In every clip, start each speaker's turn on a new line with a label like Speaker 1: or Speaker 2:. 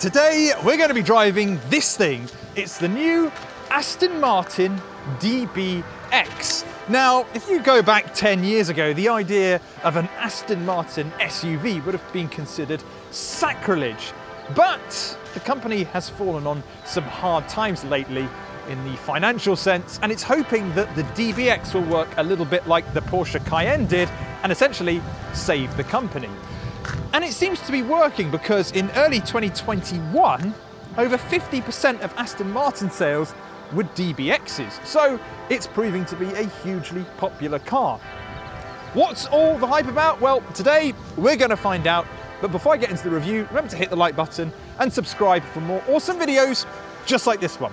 Speaker 1: Today we're going to be driving this thing. It's the new Aston Martin DBX. Now, if you go back 10 years ago, the idea of an Aston Martin SUV would have been considered sacrilege. But the company has fallen on some hard times lately in the financial sense, and it's hoping that the DBX will work a little bit like the Porsche Cayenne did and essentially save the company. And it seems to be working because in early 2021, over 50% of Aston Martin sales were DBXs. So it's proving to be a hugely popular car. What's all the hype about? Well, today we're going to find out. But before I get into the review, remember to hit the like button and subscribe for more awesome videos just like this one.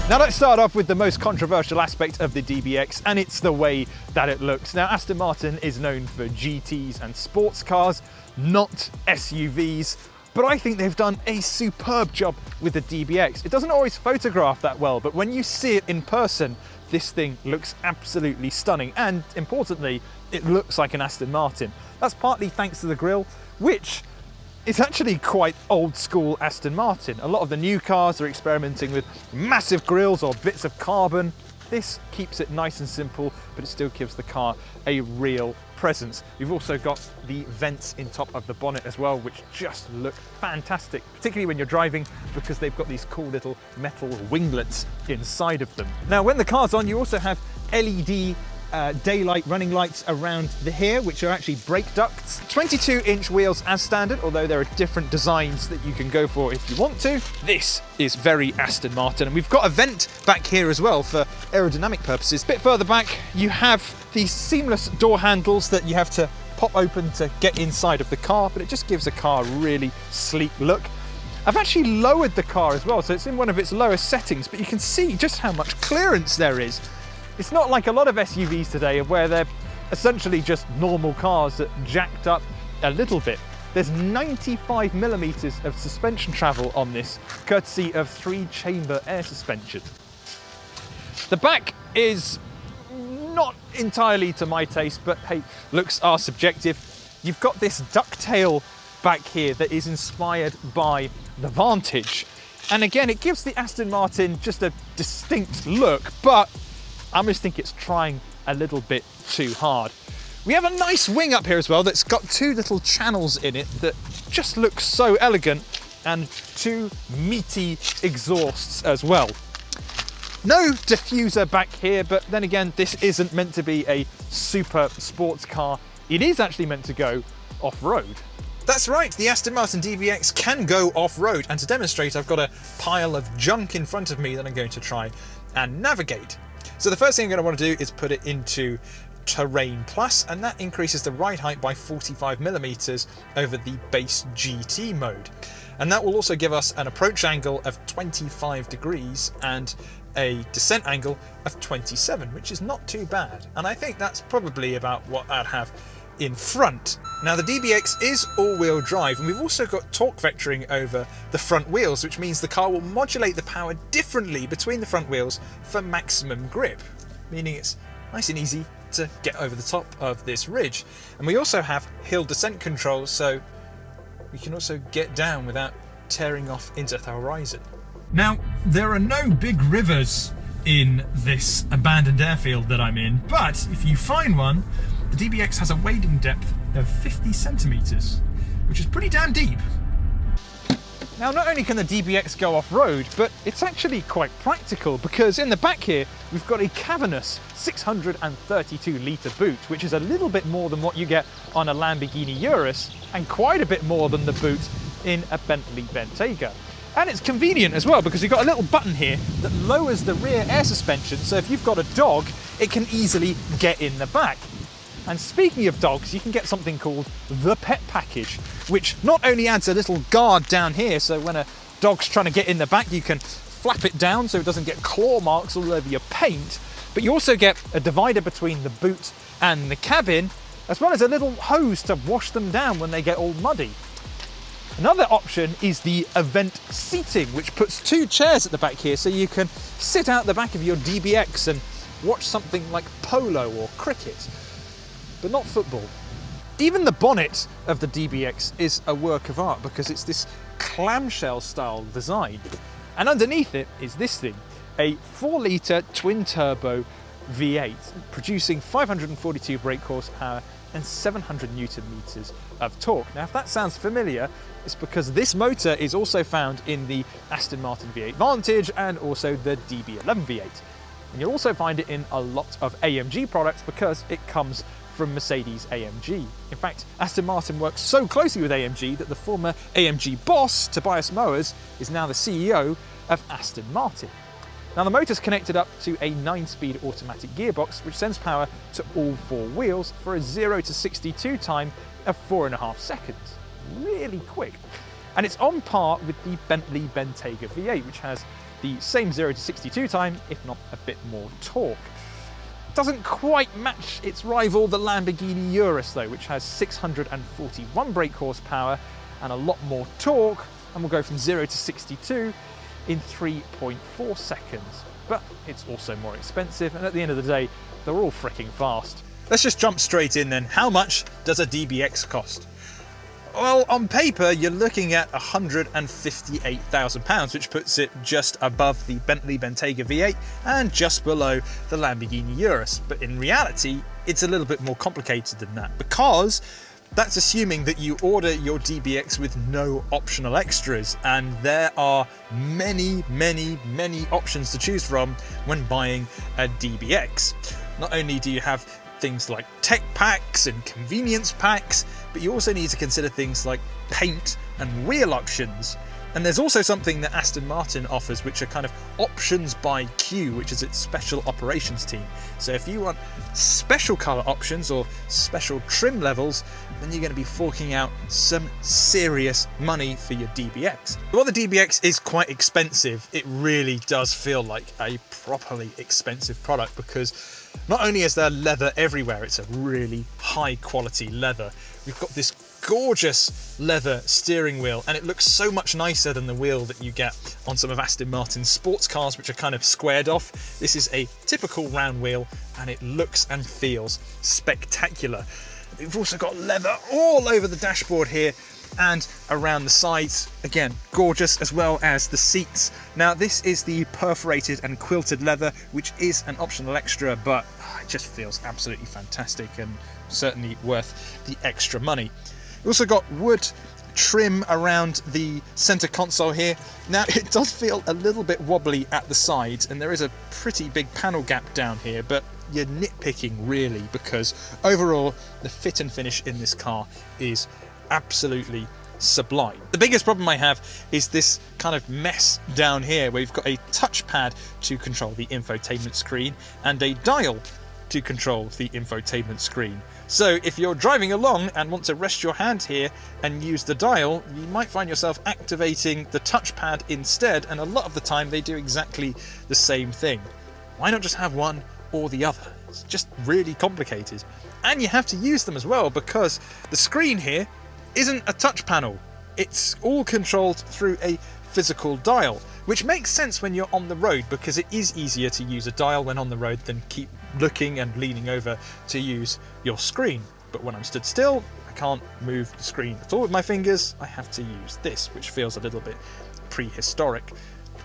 Speaker 1: Now let's start off with the most controversial aspect of the DBX, and it's the way that it looks. Now Aston Martin is known for GTs and sports cars, not SUVs, but I think they've done a superb job with the DBX. It doesn't always photograph that well, but when you see it in person, this thing looks absolutely stunning, and importantly, it looks like an Aston Martin. That's partly thanks to the grille, which it's actually quite old school Aston Martin. A lot of the new cars are experimenting with massive grills or bits of carbon. This keeps it nice and simple, but it still gives the car a real presence. You've also got the vents in top of the bonnet as well, which just look fantastic, particularly when you're driving because they've got these cool little metal winglets inside of them. Now, when the car's on, you also have LED daylight running lights around the here, which are actually brake ducts. 22-inch wheels as standard, although there are different designs that you can go for if you want to. This is very Aston Martin, and we've got a vent back here as well for aerodynamic purposes. A bit further back, you have these seamless door handles that you have to pop open to get inside of the car, but it just gives the car a really sleek look. I've actually lowered the car as well, so it's in one of its lowest settings, but you can see just how much clearance there is. It's not like a lot of SUVs today where they're essentially just normal cars that jacked up a little bit. There's 95 millimeters of suspension travel on this, courtesy of 3-chamber air suspension. The back is not entirely to my taste, but hey, looks are subjective. You've got this ducktail back here that is inspired by the Vantage. And again, it gives the Aston Martin just a distinct look, but I almost think it's trying a little bit too hard. We have a nice wing up here as well that's got two little channels in it that just look so elegant, and two meaty exhausts as well. No diffuser back here, but then again, this isn't meant to be a super sports car. It is actually meant to go off-road. That's right, the Aston Martin DBX can go off-road, and to demonstrate, I've got a pile of junk in front of me that I'm going to try and navigate. So the first thing I'm going to want to do is put it into Terrain Plus, and that increases the ride height by 45 millimeters over the base GT mode. And that will also give us an approach angle of 25 degrees and a descent angle of 27, which is not too bad. And I think that's probably about what I'd have in front. Now the DBX is all-wheel drive, and we've also got torque vectoring over the front wheels, which means the car will modulate the power differently between the front wheels for maximum grip, meaning it's nice and easy to get over the top of this ridge. And we also have hill descent controls, so we can also get down without tearing off into the horizon. Now, there are no big rivers in this abandoned airfield that I'm in, but if you find one, the DBX has a wading depth of 50 centimeters, which is pretty damn deep. Now, not only can the DBX go off-road, but it's actually quite practical, because in the back here, we've got a cavernous 632-litre boot, which is a little bit more than what you get on a Lamborghini Urus, and quite a bit more than the boot in a Bentley Bentayga. And it's convenient as well, because you've got a little button here that lowers the rear air suspension, so if you've got a dog, it can easily get in the back. And speaking of dogs, you can get something called the Pet Package, which not only adds a little guard down here, so when a dog's trying to get in the back, you can flap it down so it doesn't get claw marks all over your paint, but you also get a divider between the boot and the cabin, as well as a little hose to wash them down when they get all muddy. Another option is the event seating, which puts 2 chairs at the back here so you can sit out the back of your DBX and watch something like polo or cricket, but not football. Even the bonnet of the DBX is a work of art because it's this clamshell style design. And underneath it is this thing, a 4-litre twin-turbo V8, producing 542 brake horsepower and 700 Newton meters of torque. Now, if that sounds familiar, it's because this motor is also found in the Aston Martin V8 Vantage and also the DB11 V8. And you'll also find it in a lot of AMG products because it comes from Mercedes AMG. In fact, Aston Martin works so closely with AMG that the former AMG boss, Tobias Mowers, is now the CEO of Aston Martin. Now, the motor's connected up to a 9-speed automatic gearbox, which sends power to all 4 wheels for a 0 to 62 time of 4.5 seconds. Really quick. And it's on par with the Bentley Bentayga V8, which has the same 0 to 62 time, if not a bit more torque. Doesn't quite match its rival, the Lamborghini Urus, though, which has 641 brake horsepower and a lot more torque, and will go from 0 to 62 in 3.4 seconds. But it's also more expensive, and at the end of the day, they're all freaking fast. Let's just jump straight in then. How much does a DBX cost? Well, on paper, you're looking at £158,000, which puts it just above the Bentley Bentayga V8 and just below the Lamborghini Urus. But in reality, it's a little bit more complicated than that, because that's assuming that you order your DBX with no optional extras, and there are many options to choose from when buying a DBX. Not only do you have things like tech packs and convenience packs, but you also need to consider things like paint and wheel options. And there's also something that Aston Martin offers, which are kind of options by Q, which is its special operations team. So if you want special colour options or special trim levels, then you're going to be forking out some serious money for your DBX. While the DBX is quite expensive, it really does feel like a properly expensive product, because not only is there leather everywhere, it's a really high quality leather. We've got this gorgeous leather steering wheel, and it looks so much nicer than the wheel that you get on some of Aston Martin's sports cars, which are kind of squared off. This is a typical round wheel, and it looks and feels spectacular. We've also got leather all over the dashboard here and around the sides. Again, gorgeous, as well as the seats. Now, this is the perforated and quilted leather, which is an optional extra, but it just feels absolutely fantastic and certainly worth the extra money. We've also got wood trim around the center console here. Now, it does feel a little bit wobbly at the sides, and there is a pretty big panel gap down here, but you're nitpicking really, because overall the fit and finish in this car is absolutely sublime. The biggest problem I have is this kind of mess down here, where you've got a touchpad to control the infotainment screen and a dial to control the infotainment screen. So if you're driving along and want to rest your hand here and use the dial, you might find yourself activating the touchpad instead, and a lot of the time they do exactly the same thing. Why not just have one or the other? It's just really complicated. And you have to use them as well, because the screen here isn't a touch panel. It's all controlled through a physical dial, which makes sense when you're on the road, because it is easier to use a dial when on the road than keep looking and leaning over to use your screen. But when I'm stood still, I can't move the screen at all with my fingers. I have to use this, which feels a little bit prehistoric,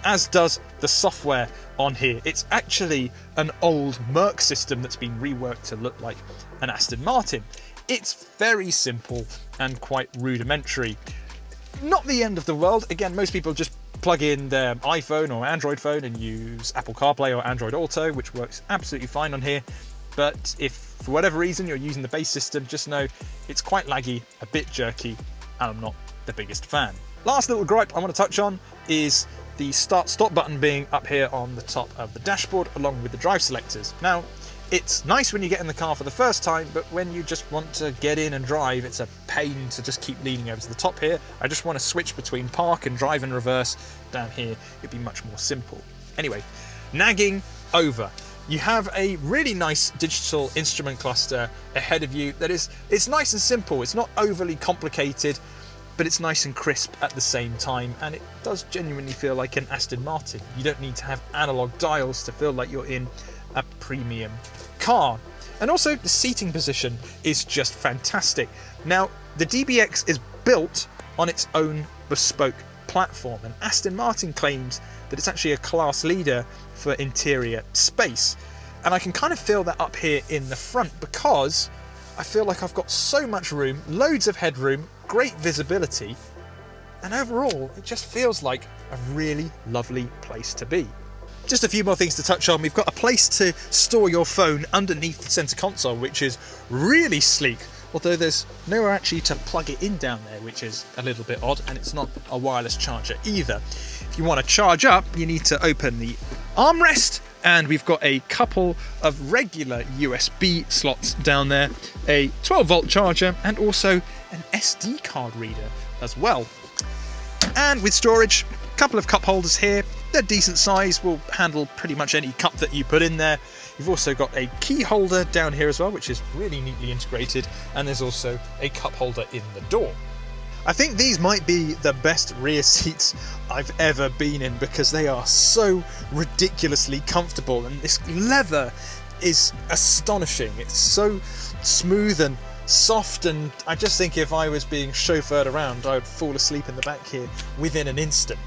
Speaker 1: as does the software on here. It's actually an old Merc system that's been reworked to look like an Aston Martin. It's very simple and quite rudimentary. Not the end of the world. Again, most people just plug in their iPhone or Android phone and use Apple CarPlay or Android Auto, which works absolutely fine on here. But if for whatever reason you're using the base system, just know it's quite laggy, a bit jerky, and I'm not the biggest fan. Last little gripe I want to touch on is the start-stop button being up here on the top of the dashboard, along with the drive selectors. Now, it's nice when you get in the car for the first time, but when you just want to get in and drive, it's a pain to just keep leaning over to the top here. I just want to switch between park and drive and reverse. Down here, it'd be much more simple. Anyway, nagging over. You have a really nice digital instrument cluster ahead of you that it's nice and simple. It's not overly complicated, but it's nice and crisp at the same time, and it does genuinely feel like an Aston Martin. You don't need to have analog dials to feel like you're in a premium car. And also the seating position is just fantastic. Now, the DBX is built on its own bespoke platform, and Aston Martin claims that it's actually a class leader for interior space. And I can kind of feel that up here in the front, because I feel like I've got so much room, loads of headroom, great visibility, and overall it just feels like a really lovely place to be. Just a few more things to touch on. We've got a place to store your phone underneath the centre console, which is really sleek, although there's nowhere actually to plug it in down there, which is a little bit odd, and it's not a wireless charger either. If you want to charge up, you need to open the armrest, and we've got a couple of regular USB slots down there, a 12-volt charger, and also an SD card reader as well. And with storage, a couple of cup holders here. They're decent size, will handle pretty much any cup that you put in there. You've also got a key holder down here as well, which is really neatly integrated, and there's also a cup holder in the door. I think these might be the best rear seats I've ever been in, because they are so ridiculously comfortable, and this leather is astonishing. It's so smooth and soft, and I just think if I was being chauffeured around, I would fall asleep in the back here within an instant.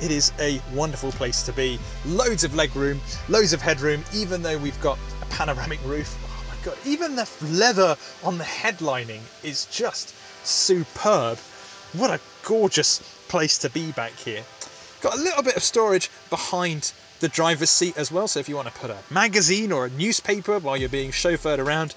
Speaker 1: It is a wonderful place to be. Loads of legroom, loads of headroom, even though we've got a panoramic roof. Oh my God, even the leather on the headlining is just superb. What a gorgeous place to be back here. Got a little bit of storage behind the driver's seat as well, so if you want to put a magazine or a newspaper while you're being chauffeured around,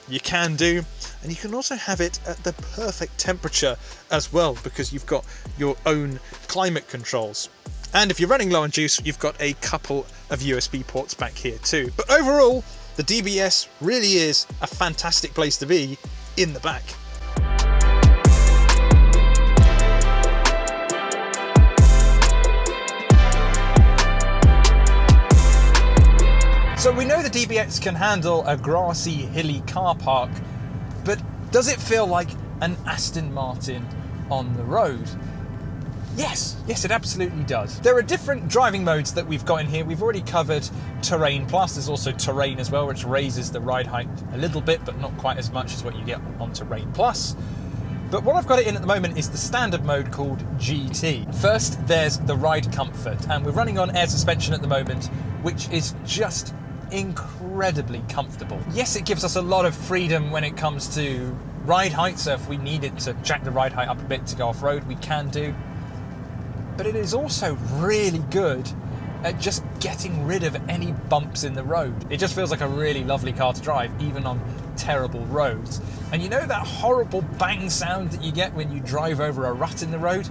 Speaker 1: you can do. And you can also have it at the perfect temperature as well, because you've got your own climate controls. And if you're running low on juice, you've got a couple of USB ports back here too. But overall, the DBS really is a fantastic place to be in the back. So we know the DBX can handle a grassy, hilly car park, but does it feel like an Aston Martin on the road? Yes, it absolutely does. There are different driving modes that we've got in here. We've already covered Terrain Plus. There's also Terrain as well, which raises the ride height a little bit, but not quite as much as what you get on Terrain Plus. But what I've got it in at the moment is the standard mode called GT. First, there's the ride comfort, and we're running on air suspension at the moment, which is just incredibly comfortable. Yes, it gives us a lot of freedom when it comes to ride height, so if we needed to jack the ride height up a bit to go off-road, we can do. But it is also really good at just getting rid of any bumps in the road. It just feels like a really lovely car to drive, even on terrible roads. And you know that horrible bang sound that you get when you drive over a rut in the road?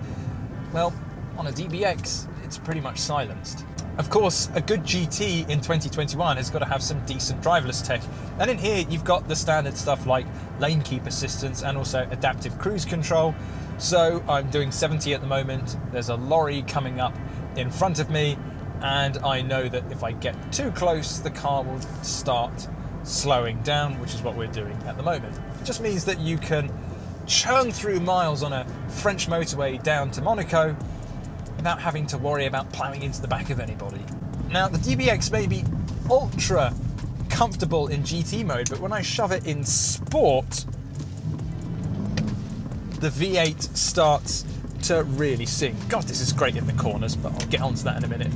Speaker 1: Well, on a DBX, it's pretty much silenced. Of course, a good GT in 2021 has got to have some decent driverless tech. And in here, you've got the standard stuff like lane keep assistance and also adaptive cruise control. So I'm doing 70 at the moment. There's a lorry coming up in front of me, and I know that if I get too close, the car will start slowing down, which is what we're doing at the moment. It just means that you can churn through miles on a French motorway down to Monaco without having to worry about ploughing into the back of anybody. Now, the DBX may be ultra comfortable in GT mode, but when I shove it in sport, the V8 starts to really sing. God, this is great in the corners, but I'll get onto that in a minute.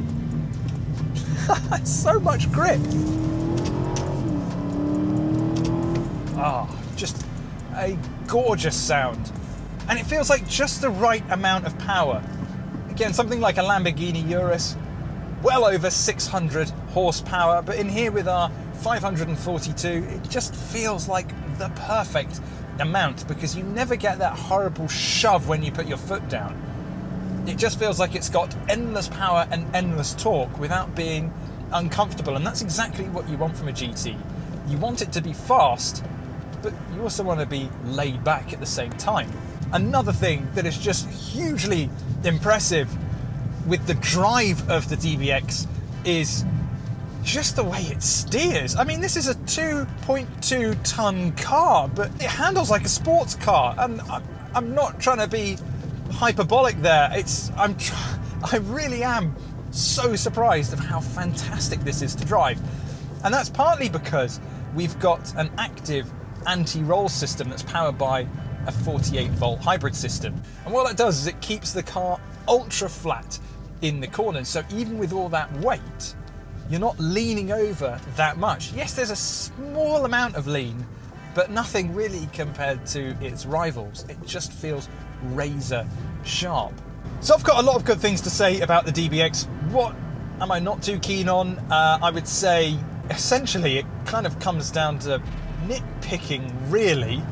Speaker 1: So much grip. Just a gorgeous sound. And it feels like just the right amount of power. Again, something like a Lamborghini Urus, well over 600 horsepower, but in here with our 542, it just feels like the perfect amount, because you never get that horrible shove when you put your foot down. It just feels like it's got endless power and endless torque without being uncomfortable, and that's exactly what you want from a GT. You want it to be fast, but you also want to be laid back at the same time. Another thing that is just hugely impressive with the drive of the DBX is just the way it steers. I mean, this is a 2.2 ton car, but it handles like a sports car. And I'm not trying to be hyperbolic there. I really am so surprised of how fantastic this is to drive. And that's partly because we've got an active anti-roll system that's powered by a 48 volt hybrid system. And what that does is it keeps the car ultra flat in the corners. So even with all that weight, you're not leaning over that much. Yes, there's a small amount of lean, but nothing really compared to its rivals. It just feels razor sharp. So I've got a lot of good things to say about the DBX. What am I not too keen on? I would say essentially it kind of comes down to nitpicking, really.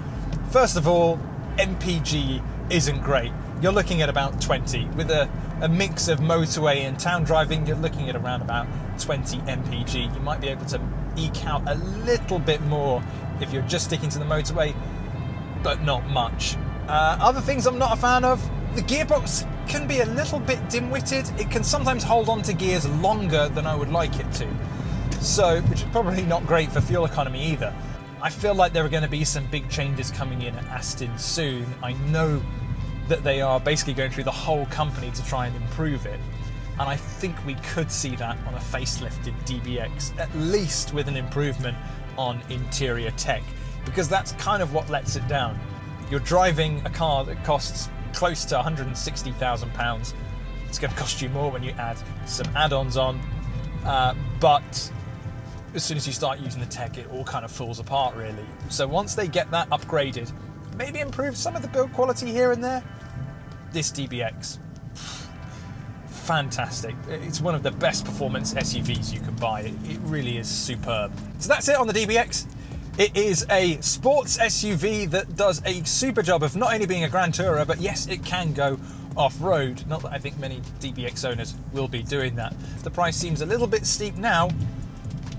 Speaker 1: First of all, MPG isn't great. You're looking at about 20. With a mix of motorway and town driving, you're looking at around about 20 MPG. You might be able to eke out a little bit more if you're just sticking to the motorway, but not much. Other things I'm not a fan of, the gearbox can be a little bit dim-witted. It can sometimes hold on to gears longer than I would like it to. So, which is probably not great for fuel economy either. I feel like there are going to be some big changes coming in at Aston soon. I know that they are basically going through the whole company to try and improve it. And I think we could see that on a facelifted DBX, at least with an improvement on interior tech, because that's kind of what lets it down. You're driving a car that costs close to £160,000. It's going to cost you more when you add some add-ons on, but as soon as you start using the tech, it all kind of falls apart, really. So once they get that upgraded, maybe improve some of the build quality here and there, this DBX, fantastic. It's one of the best performance SUVs you can buy. It really is superb. So that's it on the DBX. It is a sports SUV that does a super job of not only being a grand tourer, but yes, it can go off-road. Not that I think many DBX owners will be doing that. If the price seems a little bit steep now,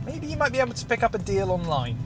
Speaker 1: maybe you might be able to pick up a deal online.